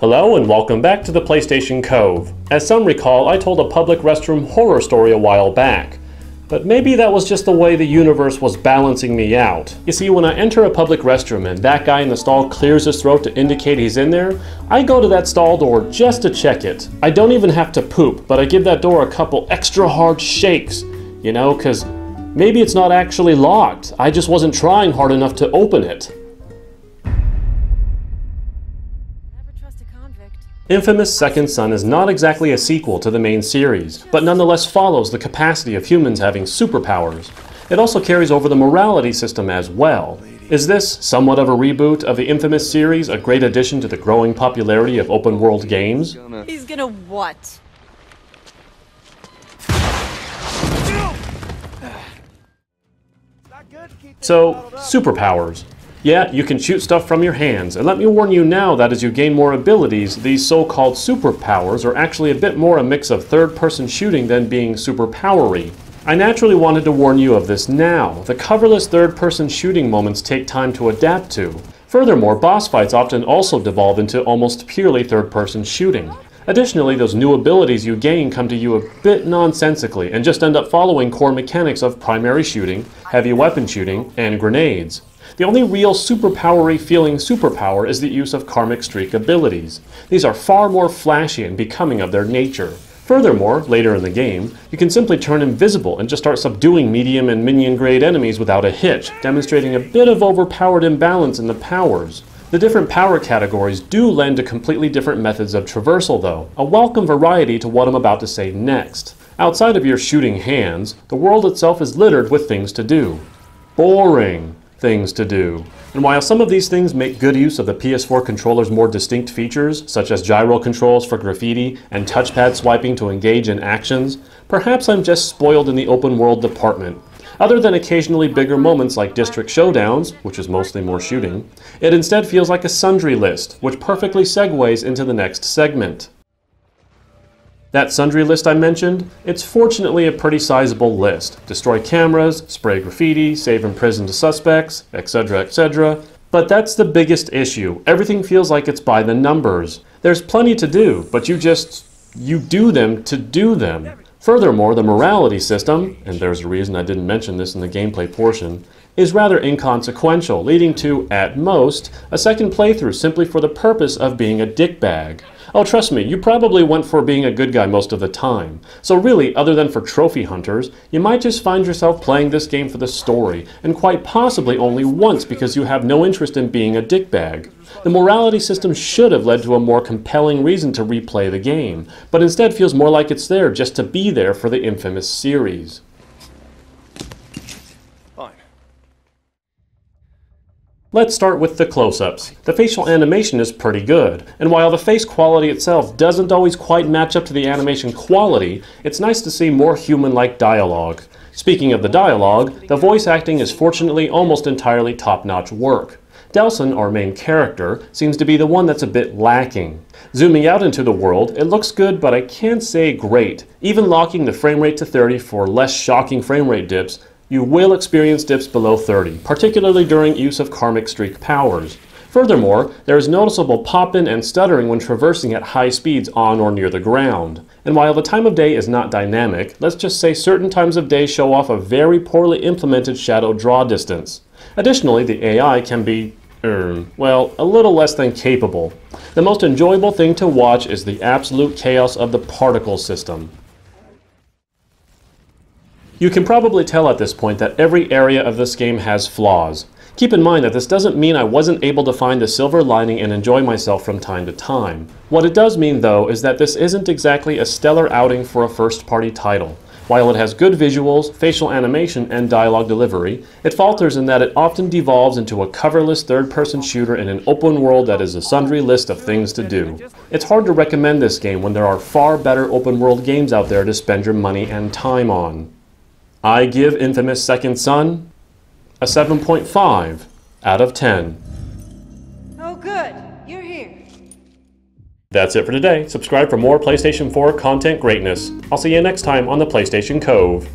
Hello and welcome back to the PlayStation Cove. As some recall, I told a public restroom horror story a while back. But maybe that was just the way the universe was balancing me out. You see, when I enter a public restroom and that guy in the stall clears his throat to indicate he's in there, I go to that stall door just to check it. I don't even have to poop, but I give that door a couple extra hard shakes. You know, cause maybe it's not actually locked. I just wasn't trying hard enough to open it. Infamous Second Son is not exactly a sequel to the main series, but nonetheless follows the capacity of humans having superpowers. It also carries over the morality system as well. Is this, somewhat of a reboot of the Infamous series, a great addition to the growing popularity of open-world games? He's gonna what? So, superpowers. Yeah, you can shoot stuff from your hands, and let me warn you now that as you gain more abilities, these so-called superpowers are actually a bit more a mix of third-person shooting than being superpowery. I naturally wanted to warn you of this now. The coverless third-person shooting moments take time to adapt to. Furthermore, boss fights often also devolve into almost purely third-person shooting. Additionally, those new abilities you gain come to you a bit nonsensically and just end up following core mechanics of primary shooting, heavy weapon shooting, and grenades. The only real superpowery feeling superpower is the use of karmic streak abilities. These are far more flashy and becoming of their nature. Furthermore, later in the game, you can simply turn invisible and just start subduing medium and minion grade enemies without a hitch, demonstrating a bit of overpowered imbalance in the powers. The different power categories do lend to completely different methods of traversal though, a welcome variety to what I'm about to say next. Outside of your shooting hands, the world itself is littered with things to do. Boring things to do. And while some of these things make good use of the PS4 controller's more distinct features, such as gyro controls for graffiti and touchpad swiping to engage in actions, perhaps I'm just spoiled in the open world department. Other than occasionally bigger moments like district showdowns, which is mostly more shooting, it instead feels like a sundry list, which perfectly segues into the next segment. That sundry list I mentioned, it's fortunately a pretty sizable list. Destroy cameras, spray graffiti, save imprisoned suspects, etc., etc. But that's the biggest issue. Everything feels like it's by the numbers. There's plenty to do, but you do them to do them. Furthermore, the morality system, and there's a reason I didn't mention this in the gameplay portion, is rather inconsequential, leading to, at most, a second playthrough simply for the purpose of being a dickbag. Oh, trust me, you probably went for being a good guy most of the time. So really, other than for trophy hunters, you might just find yourself playing this game for the story, and quite possibly only once because you have no interest in being a dickbag. The morality system should have led to a more compelling reason to replay the game, but instead feels more like it's there just to be there for the Infamous series. Let's start with the close-ups. The facial animation is pretty good, and while the face quality itself doesn't always quite match up to the animation quality, it's nice to see more human-like dialogue. Speaking of the dialogue, the voice acting is fortunately almost entirely top-notch work. Delson, our main character, seems to be the one that's a bit lacking. Zooming out into the world, it looks good, but I can't say great. Even locking the frame rate to 30 for less shocking frame rate dips, you will experience dips below 30, particularly during use of karmic streak powers. Furthermore, there is noticeable pop-in and stuttering when traversing at high speeds on or near the ground. And while the time of day is not dynamic, let's just say certain times of day show off a very poorly implemented shadow draw distance. Additionally, the AI can be, well, a little less than capable. The most enjoyable thing to watch is the absolute chaos of the particle system. You can probably tell at this point that every area of this game has flaws. Keep in mind that this doesn't mean I wasn't able to find the silver lining and enjoy myself from time to time. What it does mean, though, is that this isn't exactly a stellar outing for a first-party title. While it has good visuals, facial animation, and dialogue delivery, it falters in that it often devolves into a coverless third-person shooter in an open world that is a sundry list of things to do. It's hard to recommend this game when there are far better open-world games out there to spend your money and time on. I give Infamous Second Son a 7.5 out of 10. Oh good, you're here. That's it for today. Subscribe for more PlayStation 4 content greatness. I'll see you next time on the PlayStation Cove.